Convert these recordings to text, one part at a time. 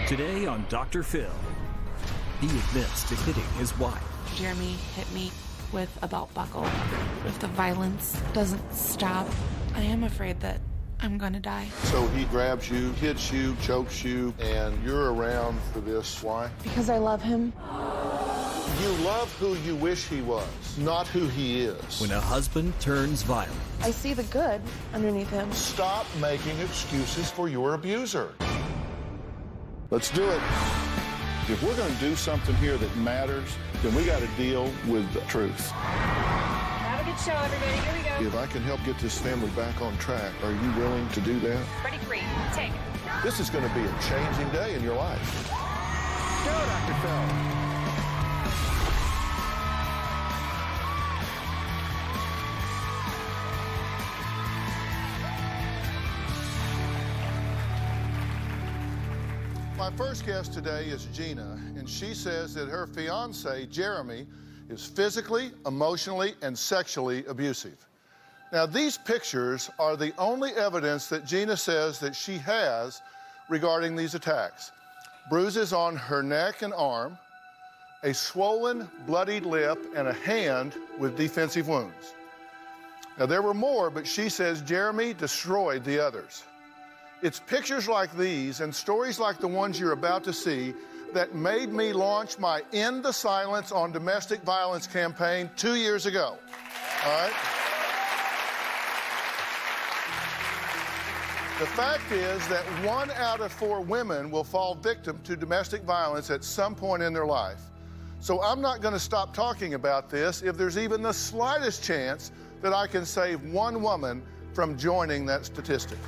Today on Dr. Phil, he admits to hitting his wife. Jeremy hit me with a belt buckle. If the violence doesn't stop, I am afraid that I'm gonna die. So he grabs you, hits you, chokes you, and you're around for this. Why? Because I love him. You love who you wish he was, not who he is. When a husband turns violent. I see the good underneath him. Stop making excuses for your abuser. Let's do it. If we're going to do something here that matters, then we got to deal with the truth. Have a good show, everybody. Here we go. If I can help get this family back on track, are you willing to do that? Ready, free. Take it. This is going to be a changing day in your life. Go, Dr. Phil. My first guest today is Gina, and she says that her fiance, Jeremy, is physically, emotionally, and sexually abusive. Now, these pictures are the only evidence that Gina says that she has regarding these attacks. Bruises on her neck and arm, a swollen, bloodied lip, and a hand with defensive wounds. Now, there were more, but she says Jeremy destroyed the others. It's pictures like these and stories like the ones you're about to see that made me launch my End the Silence on Domestic Violence campaign 2 years ago. All right? The fact is that 1 out of 4 women will fall victim to domestic violence at some point in their life. So I'm not going to stop talking about this if there's even the slightest chance that I can save 1 woman from joining that statistic.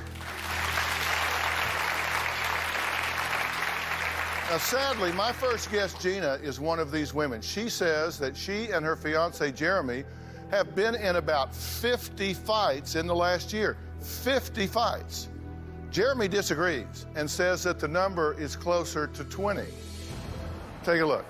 Now, sadly, my first guest, Gina, is one of these women. She says that she and her fiance, Jeremy, have been in about 50 fights in the last year. 50 fights. Jeremy disagrees and says that the number is closer to 20. Take a look.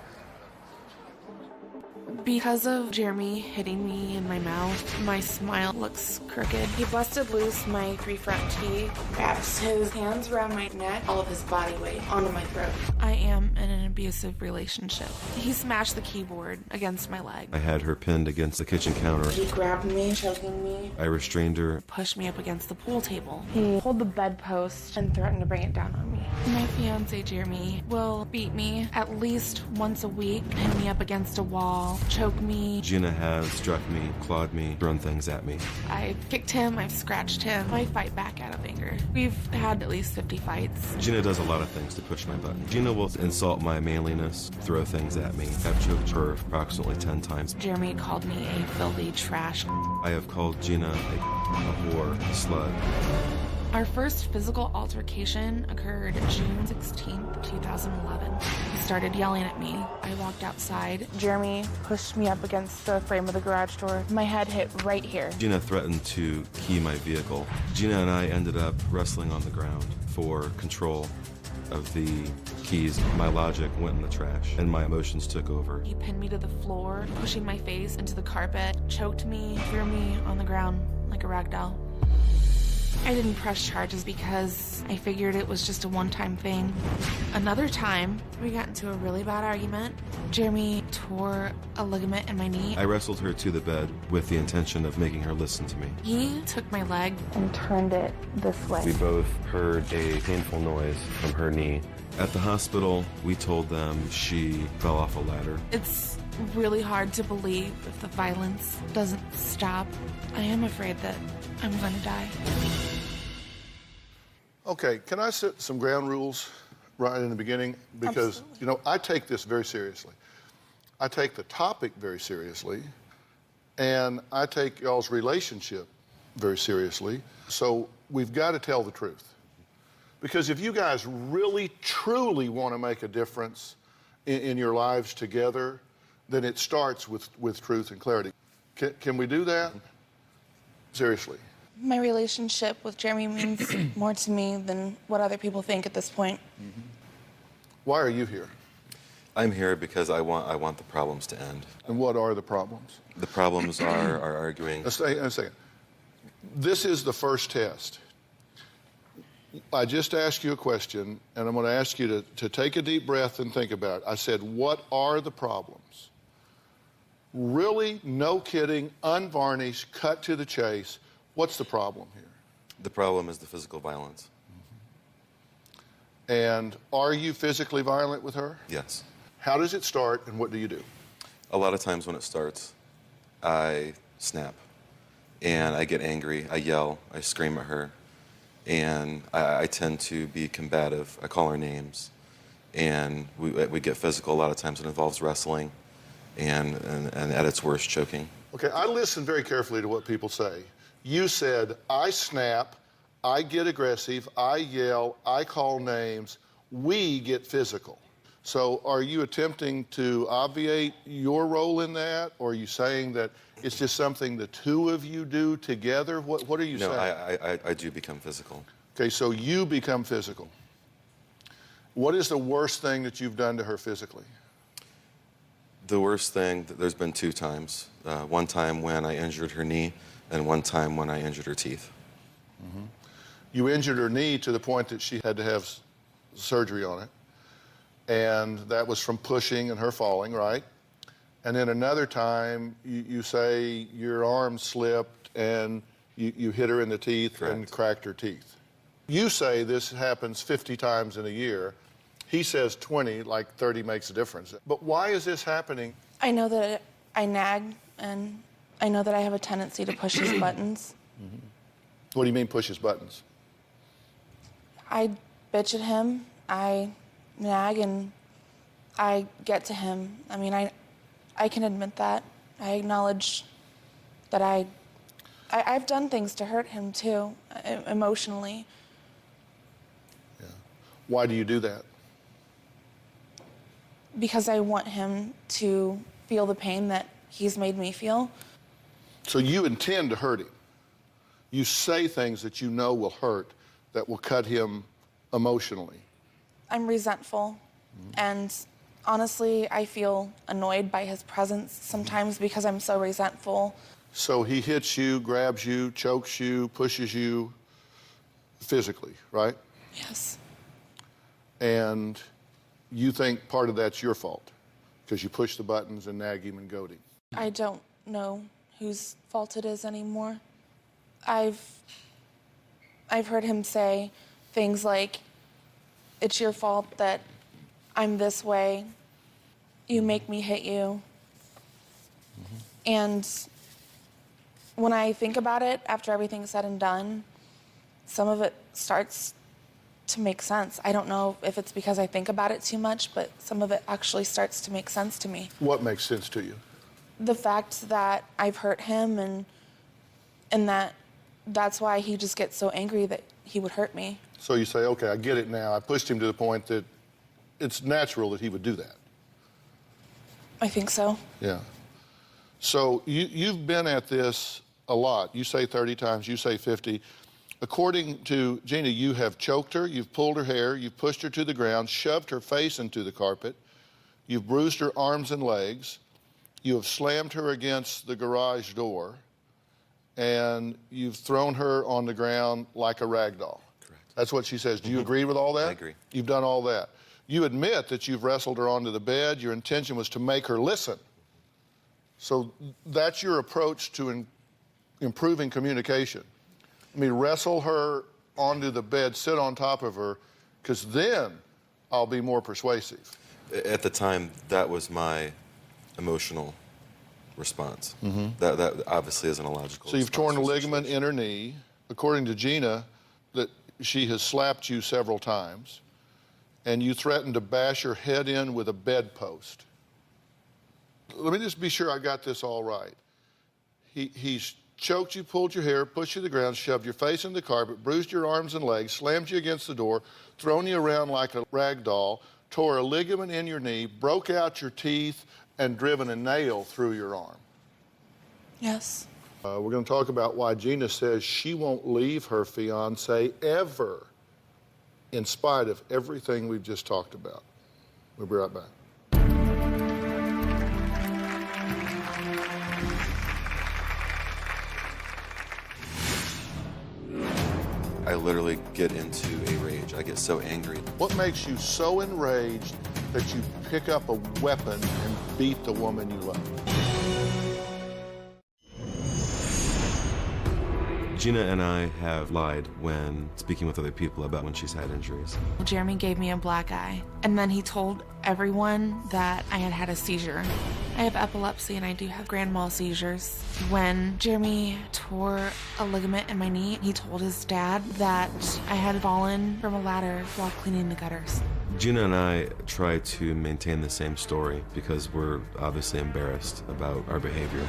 Because of Jeremy hitting me in my mouth, my smile looks crooked. He busted loose my 3 front teeth, wraps his hands around my neck, all of his body weight onto my throat. I am in an abusive relationship. He smashed the keyboard against my leg. I had her pinned against the kitchen counter. He grabbed me, choking me. I restrained her. Pushed me up against the pool table. He pulled the bedpost and threatened to bring it down on me. My fiance, Jeremy, will beat me at least once a week, pin me up against a wall, choke me. Gina has struck me, clawed me, thrown things at me. I've kicked him, I've scratched him. I fight back out of anger. We've had at least 50 fights. Gina does a lot of things to push my button. Gina will insult my manliness, throw things at me. I've choked her approximately 10 times. Jeremy called me a filthy trash. I have called Gina a whore, a slut. Our first physical altercation occurred June 16th, 2011. He started yelling at me. I walked outside. Jeremy pushed me up against the frame of the garage door. My head hit right here. Gina threatened to key my vehicle. Gina and I ended up wrestling on the ground for control of the keys. My logic went in the trash and my emotions took over. He pinned me to the floor, pushing my face into the carpet, choked me, threw me on the ground like a rag doll. I didn't press charges because I figured it was just a one-time thing. Another time, we got into a really bad argument. Jeremy tore a ligament in my knee. I wrestled her to the bed with the intention of making her listen to me. He took my leg and turned it this way. We both heard a painful noise from her knee. At the hospital, we told them she fell off a ladder. It's really hard to believe if the violence doesn't stop. I am afraid that I'm going to die. Okay, can I set some ground rules right in the beginning? Because, Absolutely. you know, I take this very seriously. I take the topic very seriously, and I take y'all's relationship very seriously. So we've got to tell the truth. Because if you guys really, truly want to make a difference in your lives together, then it starts with truth and clarity. Can we do that? Seriously. My relationship with Jeremy means more to me than what other people think at this point. Mm-hmm. Why are you here? I'm here because I want the problems to end. And what are the problems? The problems are arguing. A second. This is the first test. I just asked you a question, and I'm going to ask you to take a deep breath and think about it. I said, what are the problems? Really, no kidding, unvarnished, cut to the chase. What's the problem here? The problem is the physical violence. And are you physically violent with her? Yes. How does it start, and what do you do? A lot of times when it starts, I snap, and I get angry, I yell, I scream at her, and I tend to be combative. I call her names, and we get physical. A lot of times it involves wrestling, and at its worst, choking. Okay, I listen very carefully to what people say. You said, I snap, I get aggressive, I yell, I call names, we get physical. So are you attempting to obviate your role in that, or are you saying that it's just something the two of you do together? What are you saying? No, I do become physical. Okay, so you become physical. What is the worst thing that you've done to her physically? The worst thing, there's been 2 times. One time when I injured her knee, and one time when I injured her teeth. Mm-hmm. You injured her knee to the point that she had to have surgery on it. And that was from pushing and her falling, right? And then another time, you say your arm slipped and you hit her in the teeth. Correct. And cracked her teeth. You say this happens 50 times in a year. He says 20, like 30 makes a difference. But why is this happening? I know that I nag, and I know that I have a tendency to push his buttons. Mm-hmm. What do you mean push his buttons? I bitch at him, I nag, and I get to him. I mean, I can admit that. I acknowledge that I've done things to hurt him too, emotionally. Yeah. Why do you do that? Because I want him to feel the pain that he's made me feel. So you intend to hurt him. You say things that you know will hurt, that will cut him emotionally. I'm resentful, and honestly, I feel annoyed by his presence sometimes because I'm so resentful. So he hits you, grabs you, chokes you, pushes you physically, right? Yes. And you think part of that's your fault because you push the buttons and nag him and goad him. I don't know whose fault it is anymore. I've heard him say things like, it's your fault that I'm this way. You make me hit you. Mm-hmm. And when I think about it, after everything's said and done, some of it starts to make sense. I don't know if it's because I think about it too much, but some of it actually starts to make sense to me. What makes sense to you? The fact that I've hurt him, and that's why he just gets so angry that he would hurt me. So you say, okay, I get it now. I pushed him to the point that it's natural that he would do that. I think so. Yeah. So you've been at this a lot. You say 30 times, you say 50. According to Gina, you have choked her, you've pulled her hair, you've pushed her to the ground, shoved her face into the carpet, you've bruised her arms and legs, you have slammed her against the garage door, and you've thrown her on the ground like a rag doll. Correct. That's what she says. Do you agree with all that? I agree. You've done all that. You admit that you've wrestled her onto the bed. Your intention was to make her listen. So that's your approach to improving communication. I mean, wrestle her onto the bed, sit on top of her, because then I'll be more persuasive. At the time, that was my emotional response. Mm-hmm. That obviously isn't a logical. So you've torn a ligament in her knee. According to Gina, that she has slapped you several times, and you threatened to bash her head in with a bedpost. Let me just be sure I got this all right. He's choked you, pulled your hair, pushed you to the ground, shoved your face in the carpet, bruised your arms and legs, slammed you against the door, thrown you around like a rag doll, tore a ligament in your knee, broke out your teeth, and driven a nail through your arm. Yes. We're going to talk about why Gina says she won't leave her fiancé ever, in spite of everything we've just talked about. We'll be right back. I literally get into a rage. I get so angry. What makes you so enraged that you pick up a weapon and beat the woman you love? Gina and I have lied when speaking with other people about when she's had injuries. Jeremy gave me a black eye, and then he told everyone that I had had a seizure. I have epilepsy and I do have grand mal seizures. When Jeremy tore a ligament in my knee, he told his dad that I had fallen from a ladder while cleaning the gutters. Gina and I try to maintain the same story because we're obviously embarrassed about our behavior.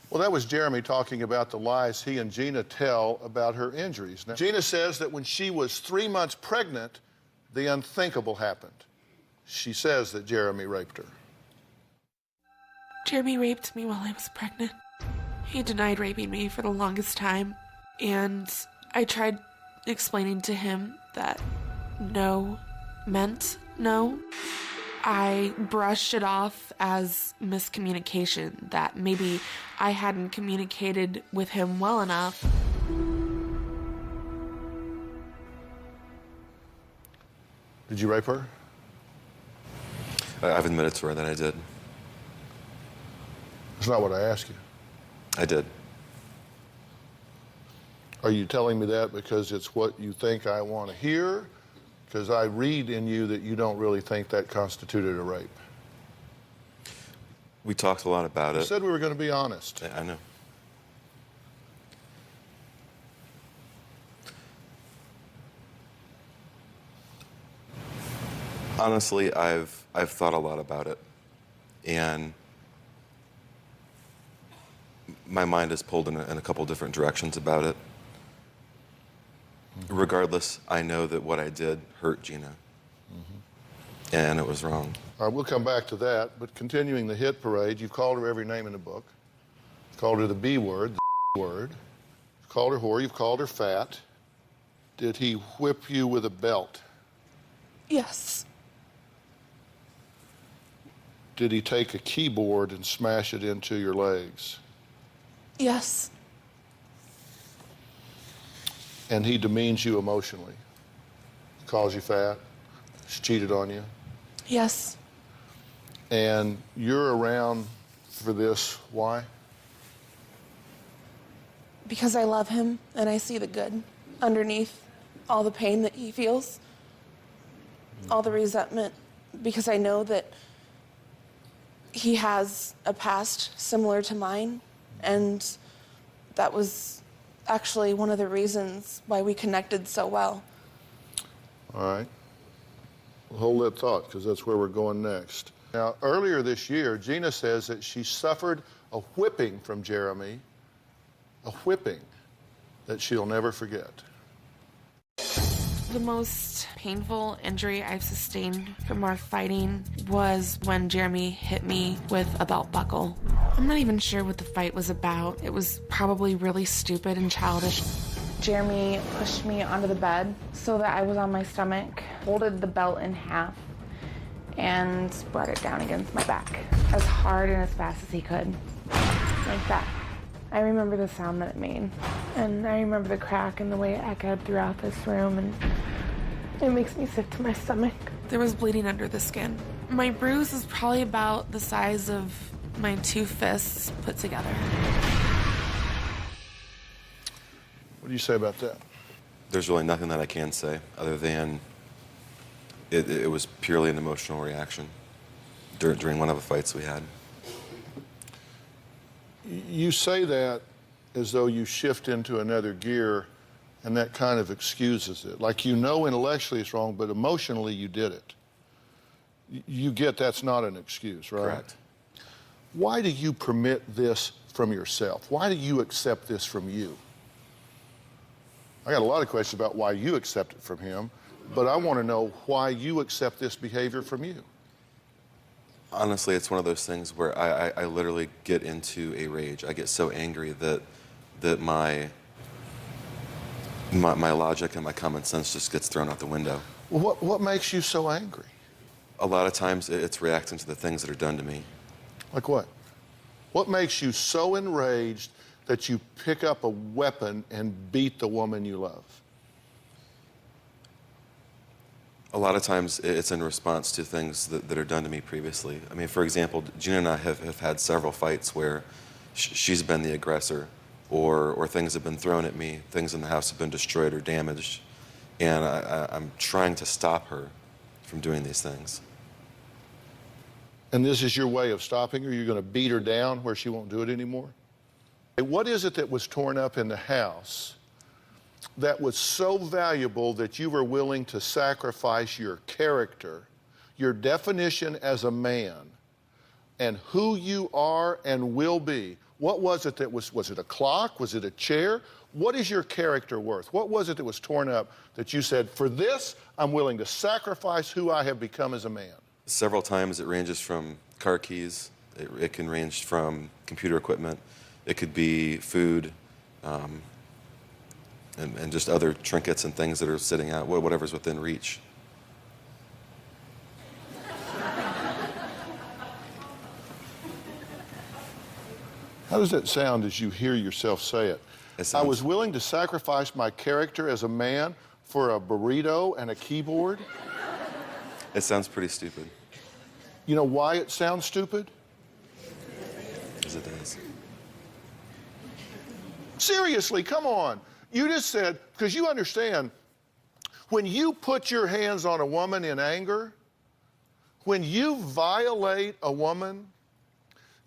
Well, that was Jeremy talking about the lies he and Gina tell about her injuries. Now, Gina says that when she was 3 months pregnant, the unthinkable happened. She says that Jeremy raped her. Jeremy raped me while I was pregnant. He denied raping me for the longest time, and I tried explaining to him that no meant no. I brushed it off as miscommunication, that maybe I hadn't communicated with him well enough. Did you rape her? I've admitted to her that I did. That's not what I asked you. I did. Are you telling me that because it's what you think I want to hear? Because I read in you that you don't really think that constituted a rape. We talked a lot about You it. said we were going to be honest. I know. Honestly, I've thought a lot about it, and my mind is pulled in a couple different directions about it. Regardless, I know that what I did hurt Gina, and it was wrong. All right, we'll come back to that, but continuing the hit parade, you've called her every name in the book. You've called her the B word, the word. You've called her whore, you've called her fat. Did he whip you with a belt? Yes. Did he take a keyboard and smash it into your legs? Yes. And he demeans you emotionally? Calls you fat? He's cheated on you? Yes. And you're around for this, why? Because I love him and I see the good underneath all the pain that he feels, all the resentment, because I know that he has a past similar to mine, and that was actually one of the reasons why we connected so well. All right. Well, hold that thought, because that's where we're going next. Now, earlier this year, Gina says that she suffered a whipping from Jeremy, a whipping that she'll never forget. The most painful injury I've sustained from our fighting was when Jeremy hit me with a belt buckle. I'm not even sure what the fight was about. It was probably really stupid and childish. Jeremy pushed me onto the bed so that I was on my stomach, folded the belt in half, and brought it down against my back as hard and as fast as he could, like that. I remember the sound that it made, and I remember the crack and the way it echoed throughout this room, and it makes me sick to my stomach. There was bleeding under the skin. My bruise is probably about the size of my 2 fists put together. What do you say about that? There's really nothing that I can say other than it was purely an emotional reaction during one of the fights we had. You say that as though you shift into another gear, and that kind of excuses it. Like, you know intellectually it's wrong, but emotionally you did it. You get that's not an excuse, right? Correct. Why do you permit this from yourself? Why do you accept this from you? I got a lot of questions about why you accept it from him, but I want to know why you accept this behavior from you. Honestly, it's one of those things where I literally get into a rage. I get so angry that my logic and my common sense just gets thrown out the window. Well, what makes you so angry? A lot of times it's reacting to the things that are done to me. Like what? What makes you so enraged that you pick up a weapon and beat the woman you love? A lot of times it's in response to things that are done to me previously. I mean, for example, Gina and I have had several fights where she's been the aggressor, or things have been thrown at me, things in the house have been destroyed or damaged, and I'm trying to stop her from doing these things. And this is your way of stopping her? You're going to beat her down where she won't do it anymore? What is it that was torn up in the house that was so valuable that you were willing to sacrifice your character, your definition as a man, and who you are and will be? What was it that was it a clock? Was it a chair? What is your character worth? What was it that was torn up that you said, for this, I'm willing to sacrifice who I have become as a man? Several times. It ranges from car keys, it can range from computer equipment, it could be food, and just other trinkets and things that are sitting out, whatever's within reach. How does that sound as you hear yourself say it? I was willing to sacrifice my character as a man for a burrito and a keyboard? It sounds pretty stupid. You know why it sounds stupid? As it does. Seriously, come on. You just said, because you understand, when you put your hands on a woman in anger, when you violate a woman,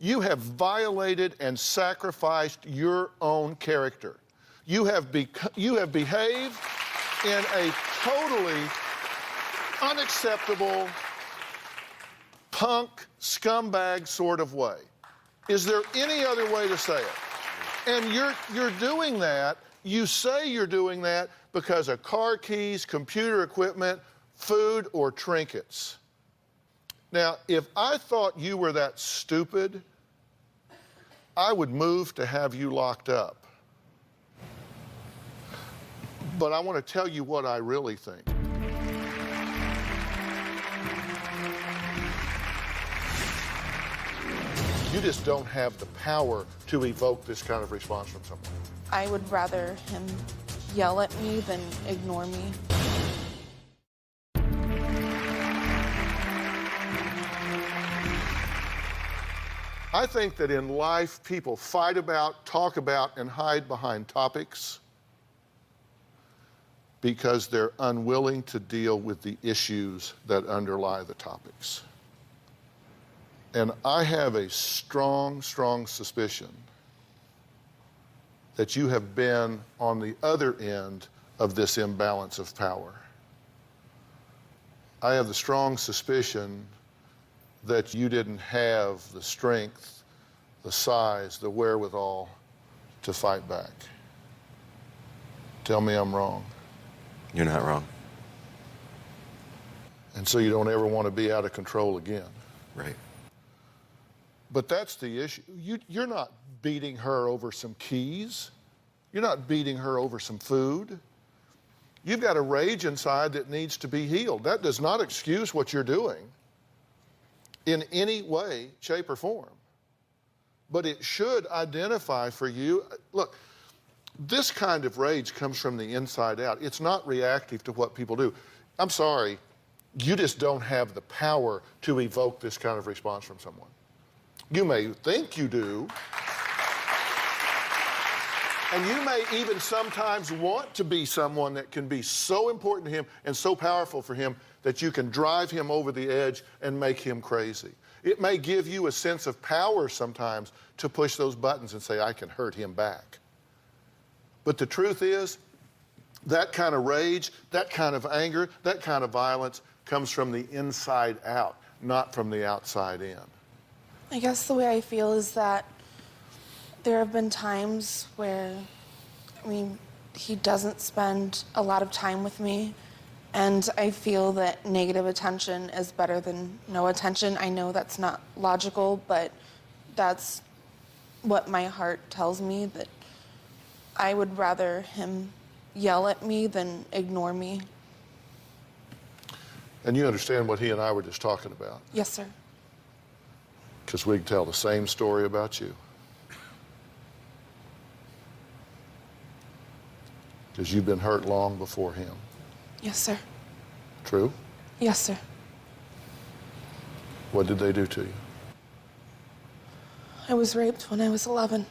you have violated and sacrificed your own character. You have behaved in a totally unacceptable, punk, scumbag sort of way. Is there any other way to say it? And you're doing that, you say you're doing that because of car keys, computer equipment, food, or trinkets. Now, if I thought you were that stupid, I would move to have you locked up. But I want to tell you what I really think. You just don't have the power to evoke this kind of response from someone. I would rather him yell at me than ignore me. I think that in life, people fight about, talk about, and hide behind topics because they're unwilling to deal with the issues that underlie the topics. And I have a strong, strong suspicion that you have been on the other end of this imbalance of power. I have the strong suspicion that you didn't have the strength, the size, the wherewithal to fight back. Tell me I'm wrong. You're not wrong. And so you don't ever want to be out of control again. Right. But that's the issue. You're not beating her over some keys. You're not beating her over some food. You've got a rage inside that needs to be healed. That does not excuse what you're doing in any way, shape, or form. But it should identify for you, look, this kind of rage comes from the inside out. It's not reactive to what people do. I'm sorry, you just don't have the power to evoke this kind of response from someone. You may think you do, and you may even sometimes want to be someone that can be so important to him and so powerful for him that you can drive him over the edge and make him crazy. It may give you a sense of power sometimes to push those buttons and say, I can hurt him back. But the truth is, that kind of rage, that kind of anger, that kind of violence comes from the inside out, not from the outside in. I guess the way I feel is that there have been times where, he doesn't spend a lot of time with me, and I feel that negative attention is better than no attention. I know that's not logical, but that's what my heart tells me, that I would rather him yell at me than ignore me. And you understand what he and I were just talking about? Yes, sir. Because we can tell the same story about you. Because you've been hurt long before him. Yes, sir. True? Yes, sir. What did they do to you? I was raped when I was 11.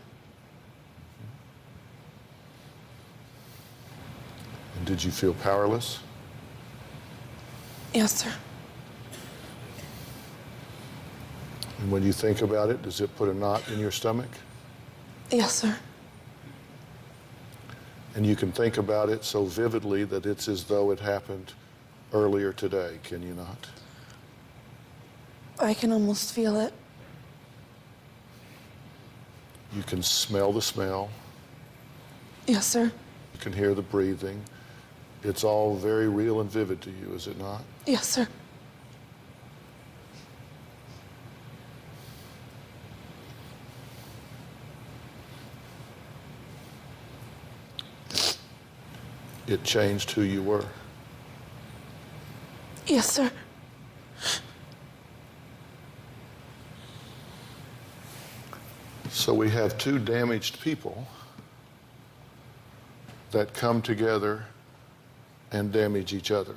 And did you feel powerless? Yes, sir. And when you think about it, does it put a knot in your stomach? Yes, sir. And you can think about it so vividly that it's as though it happened earlier today, can you not? I can almost feel it. You can smell the smell. Yes, sir. You can hear the breathing. It's all very real and vivid to you, is it not? Yes, sir. It changed who you were. Yes, sir. So we have two damaged people that come together and damage each other.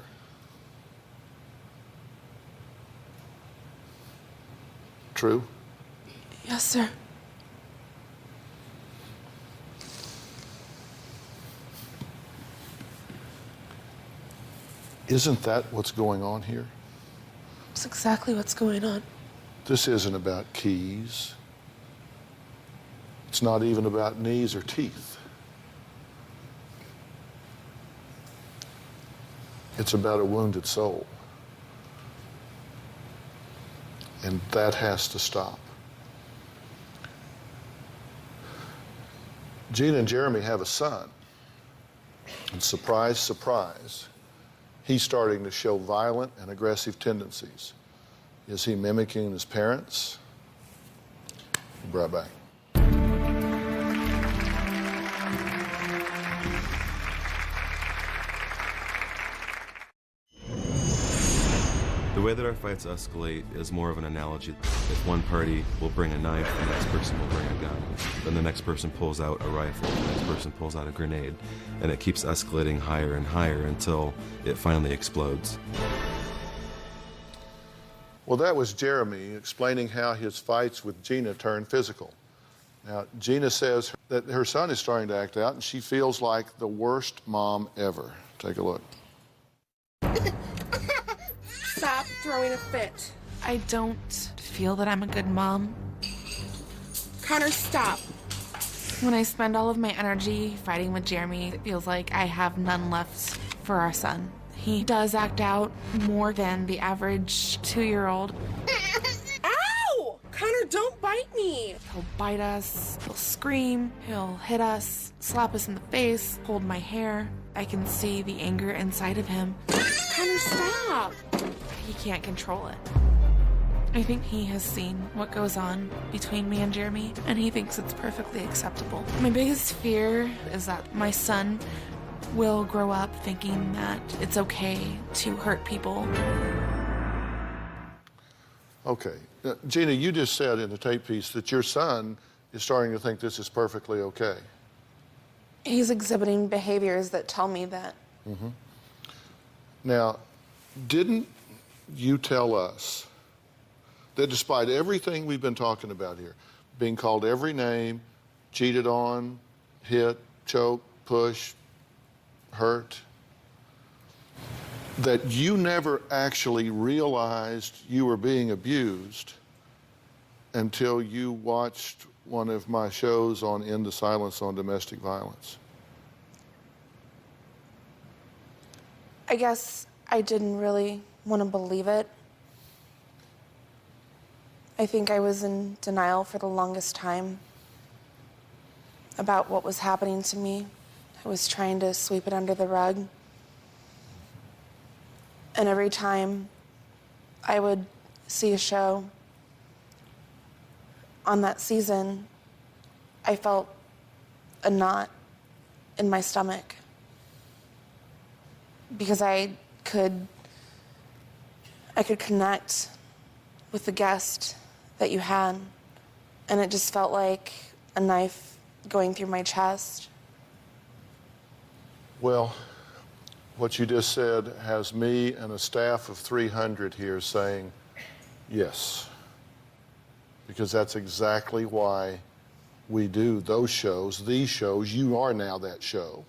True? Yes, sir. Isn't that what's going on here? That's exactly what's going on. This isn't about keys. It's not even about knees or teeth. It's about a wounded soul. And that has to stop. Gina and Jeremy have a son. And surprise, surprise, he's starting to show violent and aggressive tendencies. Is he mimicking his parents? Be right back. The way that our fights escalate is more of an analogy. If one party will bring a knife, the next person will bring a gun. Then the next person pulls out a rifle, the next person pulls out a grenade. And it keeps escalating higher and higher until it finally explodes. Well, that was Jeremy explaining how his fights with Gina turned physical. Now, Gina says that her son is starting to act out, and she feels like the worst mom ever. Take a look. Stop throwing a fit. I don't feel that I'm a good mom. Connor, stop. When I spend all of my energy fighting with Jeremy, it feels like I have none left for our son. He does act out more than the average 2-year-old. Ow! Connor, don't bite me! He'll bite us, he'll scream, he'll hit us, slap us in the face, hold my hair. I can see the anger inside of him. Connor, stop! He can't control it. I think he has seen what goes on between me and Jeremy, and he thinks it's perfectly acceptable. My biggest fear is that my son will grow up thinking that it's okay to hurt people. Okay. Gina, you just said in the tape piece that your son is starting to think this is perfectly okay. He's exhibiting behaviors that tell me that. Mm-hmm. Now, didn't you tell us that despite everything we've been talking about here, being called every name, cheated on, hit, choked, pushed, hurt, that you never actually realized you were being abused until you watched one of my shows on End the Silence on domestic violence? I guess I didn't really want to believe it. I think I was in denial for the longest time about what was happening to me. I was trying to sweep it under the rug. And every time I would see a show on that season, I felt a knot in my stomach because I could connect with the guest that you had, and it just felt like a knife going through my chest. Well, what you just said has me and a staff of 300 here saying yes. Because that's exactly why we do those shows, these shows. You are now that show.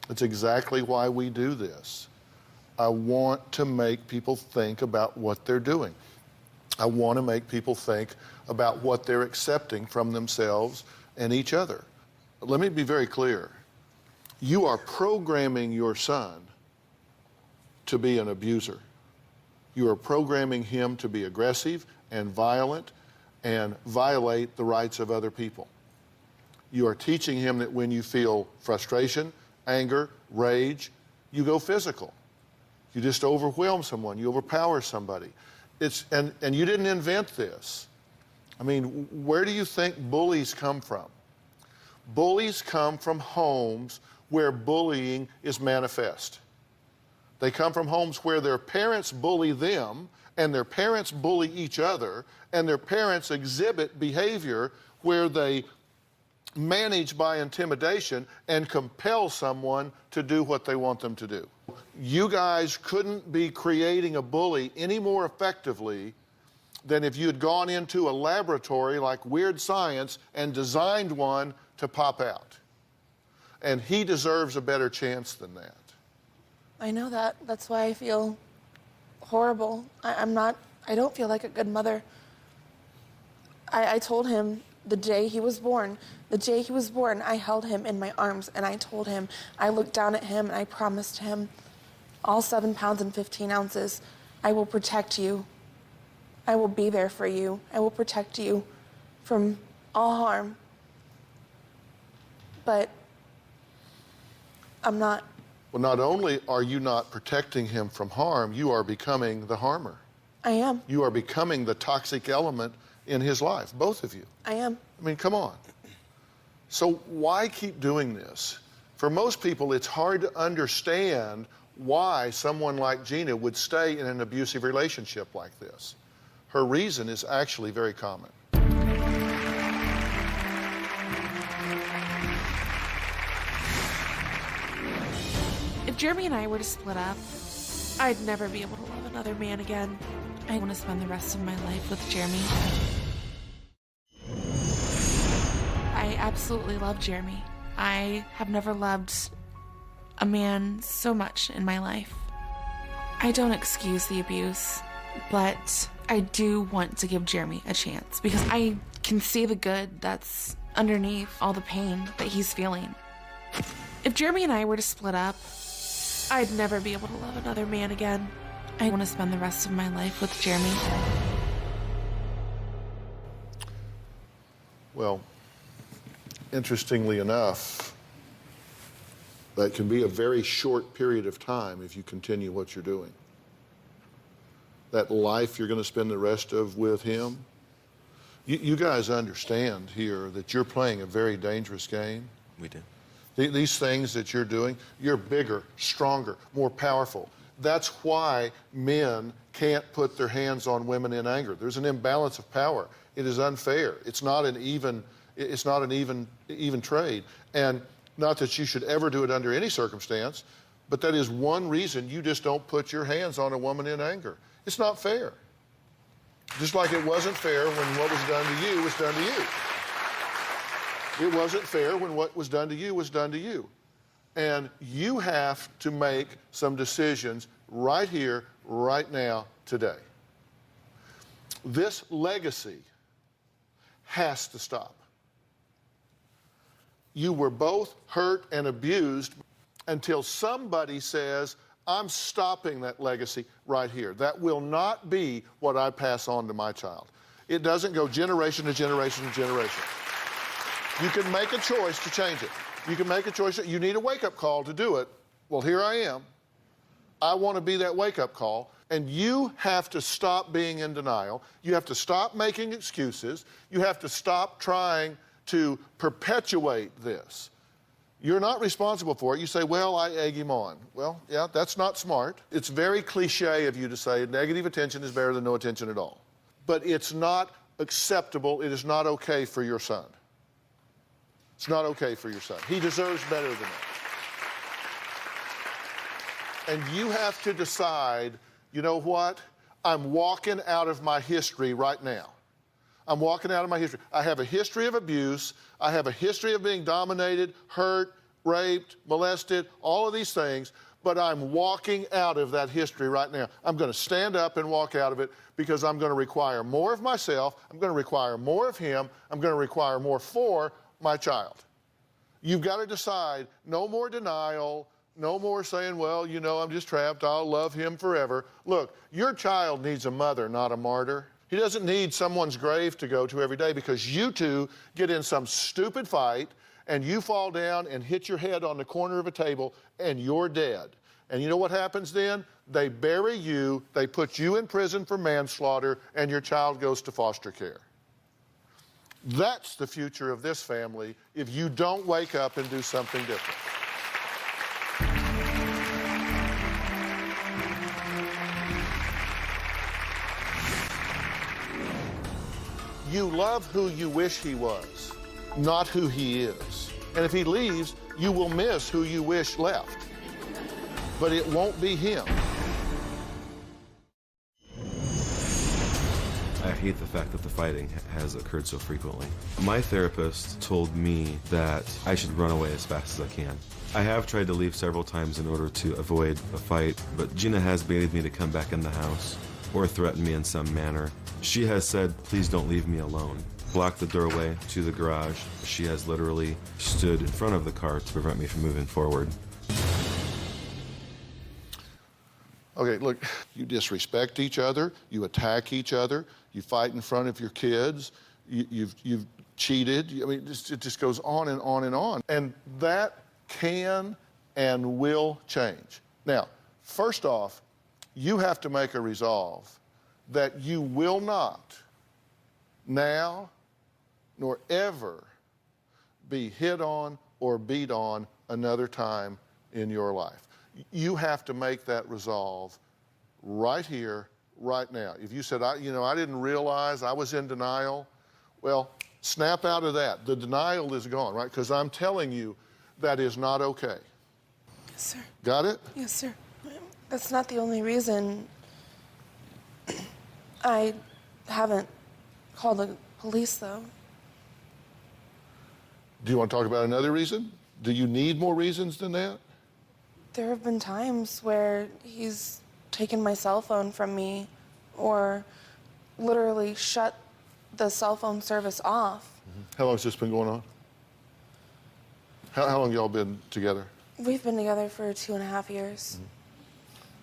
It's exactly why we do this. I want to make people think about what they're doing. I want to make people think about what they're accepting from themselves and each other. Let me be very clear. You are programming your son to be an abuser. You are programming him to be aggressive and violent and violate the rights of other people. You are teaching him that when you feel frustration, anger, rage, you go physical. You just overwhelm someone, you overpower somebody. And you didn't invent this. I mean, where do you think bullies come from? Bullies come from homes where bullying is manifest. They come from homes where their parents bully them, and their parents bully each other, and their parents exhibit behavior where they manage by intimidation and compel someone to do what they want them to do. You guys couldn't be creating a bully any more effectively than if you had gone into a laboratory like Weird Science and designed one to pop out. And he deserves a better chance than that. I know that. That's why I feel horrible. I don't feel like a good mother. I told him the day he was born, I held him in my arms and I told him, I looked down at him and I promised him, all 7 pounds and 15 ounces, I will protect you. I will be there for you. I will protect you from all harm. But I'm not. Well, not only are you not protecting him from harm, you are becoming the harmer. I am. You are becoming the toxic element in his life, both of you. I am. I mean, come on. So why keep doing this? For most people, it's hard to understand why someone like Gina would stay in an abusive relationship like this. Her reason is actually very common. If Jeremy and I were to split up, I'd never be able to love another man again. I want to spend the rest of my life with Jeremy. I absolutely love Jeremy. I have never loved a man so much in my life. I don't excuse the abuse, but I do want to give Jeremy a chance because I can see the good that's underneath all the pain that he's feeling. If Jeremy and I were to split up, I'd never be able to love another man again. I want to spend the rest of my life with Jeremy. Well, interestingly enough, that can be a very short period of time if you continue what you're doing. That life you're going to spend the rest of with him, you guys understand here that you're playing a very dangerous game. We do. These things that you're doing, you're bigger, stronger, more powerful. That's why men can't put their hands on women in anger. There's an imbalance of power. It is unfair. It's not an even trade. And not that you should ever do it under any circumstance, but that is one reason you just don't put your hands on a woman in anger. It's not fair. Just like it wasn't fair when what was done to you was done to you. It wasn't fair when what was done to you was done to you. And you have to make some decisions right here, right now, today. This legacy has to stop. You were both hurt and abused until somebody says, I'm stopping that legacy right here. That will not be what I pass on to my child. It doesn't go generation to generation to generation. You can make a choice to change it. You can make a choice. You need a wake-up call to do it. Well, here I am. I want to be that wake-up call. And you have to stop being in denial. You have to stop making excuses. You have to stop trying to perpetuate this. You're not responsible for it. You say, well, I egg him on. Well, yeah, that's not smart. It's very cliche of you to say negative attention is better than no attention at all. But it's not acceptable. It is not okay for your son. It's not okay for your son. He deserves better than that. And you have to decide, you know what? I'm walking out of my history right now. I'm walking out of my history. I have a history of abuse. I have a history of being dominated, hurt, raped, molested, all of these things, but I'm walking out of that history right now. I'm going to stand up and walk out of it because I'm going to require more of myself. I'm going to require more of him. I'm going to require more for my child. You've got to decide, no more denial, no more saying, well, you know, I'm just trapped. I'll love him forever. Look, your child needs a mother, not a martyr. He doesn't need someone's grave to go to every day because you two get in some stupid fight and you fall down and hit your head on the corner of a table and you're dead. And you know what happens then? They bury you, they put you in prison for manslaughter, and your child goes to foster care. That's the future of this family if you don't wake up and do something different. You love who you wish he was, not who he is. And if he leaves, you will miss who you wish left. But it won't be him. I hate the fact that the fighting has occurred so frequently. My therapist told me that I should run away as fast as I can. I have tried to leave several times in order to avoid a fight, but Gina has baited me to come back in the house or threaten me in some manner. She has said, please don't leave me alone. Blocked the doorway to the garage. She has literally stood in front of the car to prevent me from moving forward. Okay, look, you disrespect each other, you attack each other, you fight in front of your kids, you've cheated. I mean, it just goes on and on and on. And that can and will change. Now, first off, you have to make a resolve that you will not now nor ever be hit on or beat on another time in your life. You have to make that resolve right here, right now. If you said, I didn't realize, I was in denial, well, snap out of that. The denial is gone, right? Because I'm telling you that is not okay. Yes, sir. Got it? Yes, sir. That's not the only reason I haven't called the police, though. Do you want to talk about another reason? Do you need more reasons than that? There have been times where he's taken my cell phone from me or literally shut the cell phone service off. How long has this been going on? How long y'all been together? We've been together for 2.5 years.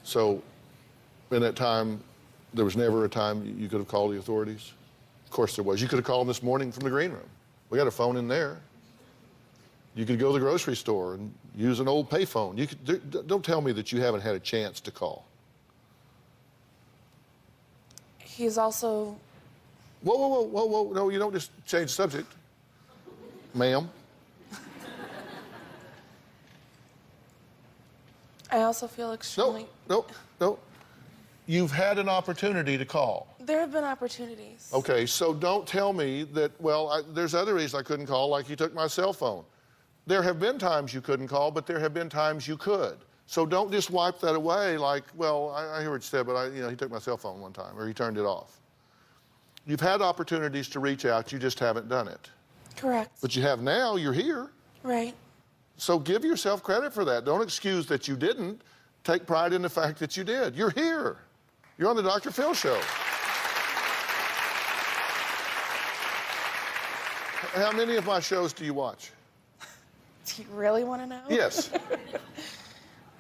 So, in that time, there was never a time you could have called the authorities? Of course there was. You could have called them this morning from the green room. We got a phone in there. You could go to the grocery store and use an old payphone. Don't tell me that you haven't had a chance to call. He's also... Whoa. No, you don't just change the subject. Ma'am. I also feel extremely... No. You've had an opportunity to call. There have been opportunities. Okay, so don't tell me that, well, there's other reasons I couldn't call, like you took my cell phone. There have been times you couldn't call, but there have been times you could. So don't just wipe that away like, well, I hear what you said, but he took my cell phone one time, or he turned it off. You've had opportunities to reach out, you just haven't done it. Correct. But you have now, you're here. Right. So give yourself credit for that. Don't excuse that you didn't. Take pride in the fact that you did. You're here. You're on the Dr. Phil Show. How many of my shows do you watch? Do you really want to know? Yes.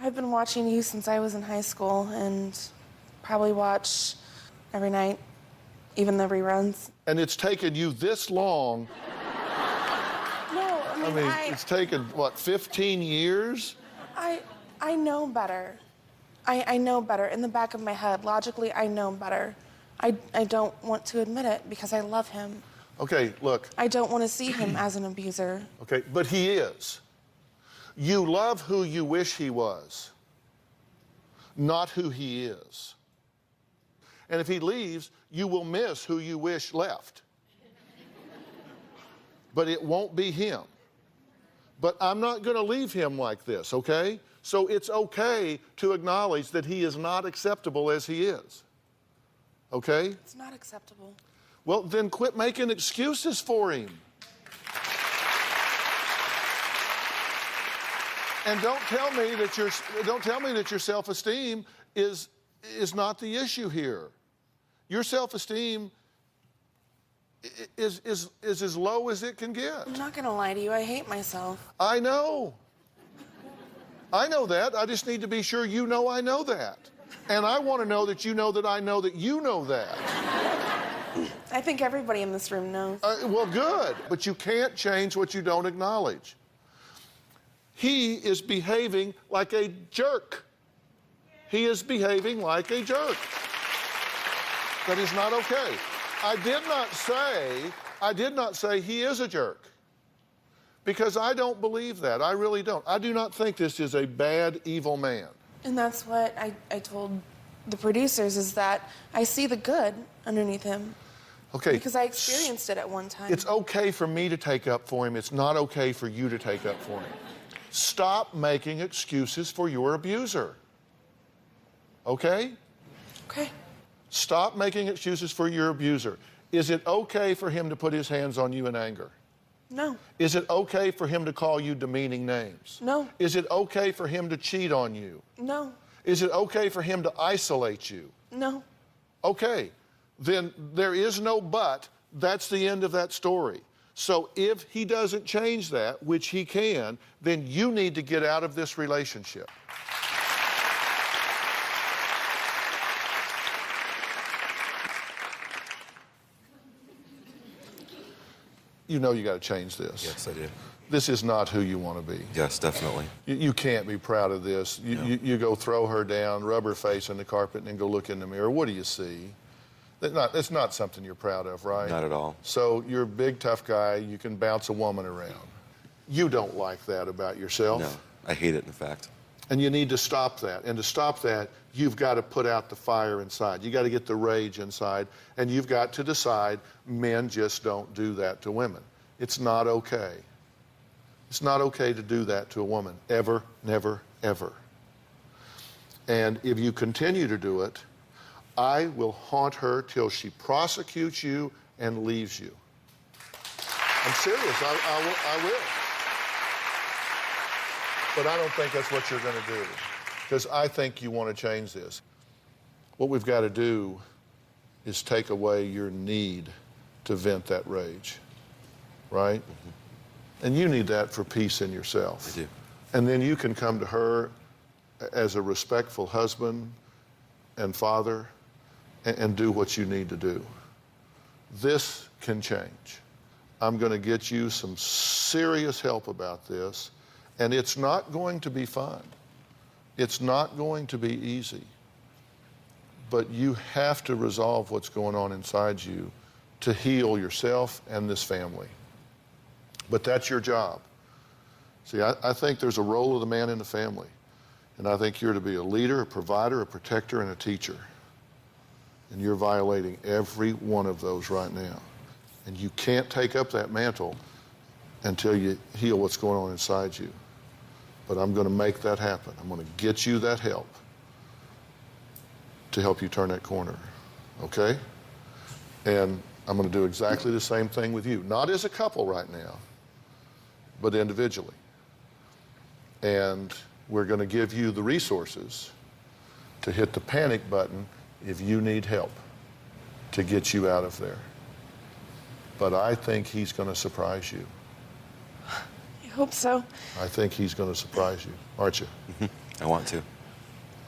I've been watching you since I was in high school and probably watch every night, even the reruns. And it's taken you this long. No, I mean, it's taken, 15 years? I know better. I know better. In the back of my head, logically, I know better. I don't want to admit it because I love him. Okay, look. I don't want to see him as an abuser. Okay, but he is. You love who you wish he was, not who he is. And if he leaves, you will miss who you wish left. But it won't be him. But I'm not going to leave him like this, okay? So it's okay to acknowledge that he is not acceptable as he is. Okay? It's not acceptable. Well, then quit making excuses for him. And don't tell me that your self-esteem is not the issue here. Your self-esteem is as low as it can get. I'm not gonna lie to you, I hate myself. I know. I know that. I just need to be sure you know I know that. And I want to know that you know that I know that you know that. I think everybody in this room knows. Well, good. But you can't change what you don't acknowledge. He is behaving like a jerk. He is behaving like a jerk. That is not okay. I did not say he is a jerk. Because I don't believe that. I really don't. I do not think this is a bad, evil man. And that's what I told the producers, is that I see the good underneath him. Okay. Because I experienced it at one time. It's okay for me to take up for him. It's not okay for you to take up for him. Stop making excuses for your abuser. Okay? Okay. Stop making excuses for your abuser. Is it okay for him to put his hands on you in anger? No. Is it okay for him to call you demeaning names? No. Is it okay for him to cheat on you? No. Is it okay for him to isolate you? No. Okay, then there is no but. That's the end of that story. So if he doesn't change that, which he can, then you need to get out of this relationship. You know you got to change this. Yes, I do. This is not who you want to be. Yes, definitely. You can't be proud of this. You go throw her down, rub her face in the carpet, and then go look in the mirror. What do you see? That's not something you're proud of, right? Not at all. So you're a big, tough guy. You can bounce a woman around. You don't like that about yourself. No, I hate it, in fact. And you need to stop that. And to stop that, you've got to put out the fire inside. You got to get the rage inside. And you've got to decide men just don't do that to women. It's not okay. It's not okay to do that to a woman. Ever, never, ever. And if you continue to do it, I will haunt her till she prosecutes you and leaves you. I'm serious. I will. But I don't think that's what you're going to do, because I think you want to change this. What we've got to do is take away your need to vent that rage, right? Mm-hmm. And you need that for peace in yourself. I do. And then you can come to her as a respectful husband and father and do what you need to do. This can change. I'm going to get you some serious help about this. And it's not going to be fun. It's not going to be easy. But you have to resolve what's going on inside you to heal yourself and this family. But that's your job. See, I think there's a role of the man in the family. And I think you're to be a leader, a provider, a protector, and a teacher. And you're violating every one of those right now. And you can't take up that mantle until you heal what's going on inside you. But I'm going to make that happen. I'm going to get you that help to help you turn that corner, okay? And I'm going to do exactly the same thing with you. Not as a couple right now, but individually. And we're going to give you the resources to hit the panic button if you need help to get you out of there. But I think he's going to surprise you. I hope so. I think he's going to surprise you, aren't you? Mm-hmm. I want to.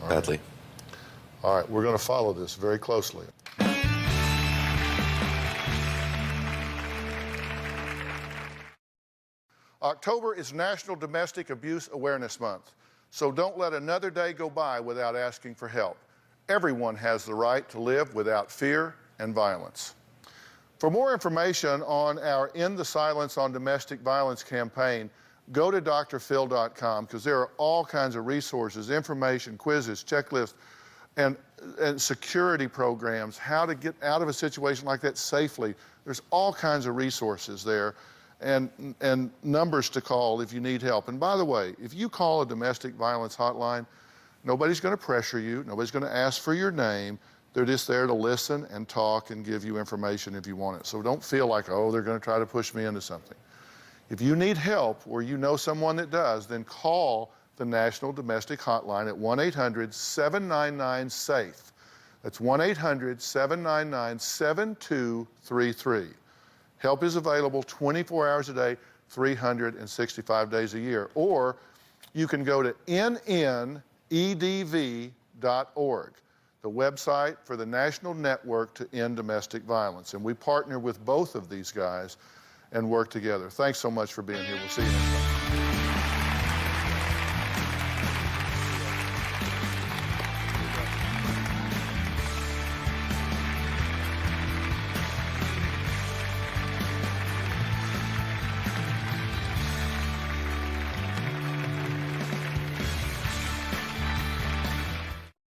Badly. All right, we're going to follow this very closely. October is National Domestic Abuse Awareness Month, so don't let another day go by without asking for help. Everyone has the right to live without fear and violence. For more information on our End the Silence on Domestic Violence campaign, go to drphil.com, because there are all kinds of resources, information, quizzes, checklists, and security programs, how to get out of a situation like that safely. There's all kinds of resources there. and numbers to call if you need help. And by the way, if you call a domestic violence hotline, nobody's going to pressure you. Nobody's going to ask for your name. They're just there to listen and talk and give you information if you want it. So don't feel like, oh, they're going to try to push me into something. If you need help or you know someone that does, then call the National Domestic Hotline at 1-800-799-SAFE. That's 1-800-799-7233. Help is available 24 hours a day, 365 days a year. Or you can go to nnedv.org, the website for the National Network to End Domestic Violence. And we partner with both of these guys and work together. Thanks so much for being here. We'll see you next time.